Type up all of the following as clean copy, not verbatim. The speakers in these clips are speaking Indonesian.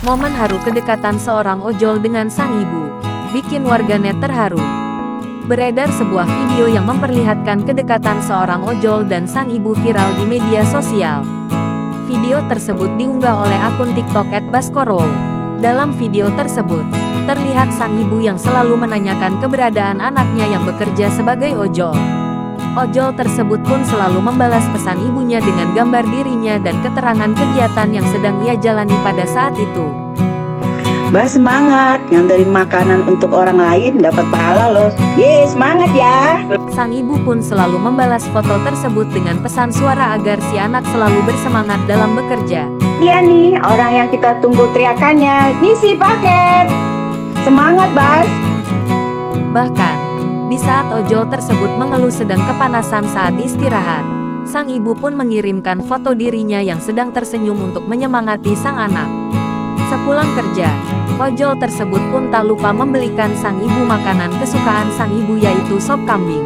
Momen haru kedekatan seorang ojol dengan sang ibu bikin warganet terharu. Beredar sebuah video yang memperlihatkan kedekatan seorang ojol dan sang ibu viral di media sosial. Video tersebut diunggah oleh akun TikTok @baskoro. Dalam video tersebut, terlihat sang ibu yang selalu menanyakan keberadaan anaknya yang bekerja sebagai ojol. Ojol tersebut pun selalu membalas pesan ibunya dengan gambar dirinya dan keterangan kegiatan yang sedang ia jalani pada saat itu. Mbak semangat, nganterin makanan untuk orang lain dapat pahala loh. Yeay, semangat ya. Sang ibu pun selalu membalas foto tersebut dengan pesan suara agar si anak selalu bersemangat dalam bekerja. Dia nih, orang yang kita tunggu teriakannya. Misi paket. Semangat, Bas. Bahkan, di saat ojol tersebut mengeluh sedang kepanasan saat istirahat, sang ibu pun mengirimkan foto dirinya yang sedang tersenyum untuk menyemangati sang anak. Sepulang kerja, ojol tersebut pun tak lupa membelikan sang ibu makanan kesukaan sang ibu yaitu sop kambing.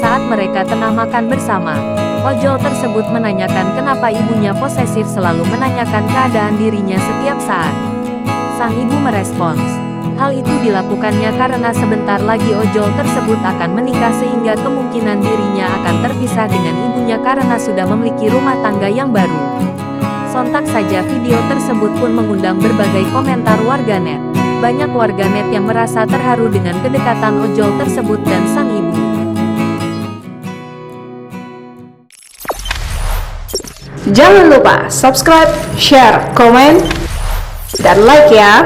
Saat mereka tengah makan bersama, ojol tersebut menanyakan kenapa ibunya posesif selalu menanyakan keadaan dirinya setiap saat. Sang ibu merespons, hal itu dilakukannya karena sebentar lagi ojol tersebut akan menikah sehingga kemungkinan dirinya akan terpisah dengan ibunya karena sudah memiliki rumah tangga yang baru. Sontak saja video tersebut pun mengundang berbagai komentar warganet. Banyak warganet yang merasa terharu dengan kedekatan ojol tersebut dan sang ibu. Jangan lupa subscribe, share, komen, dan like ya.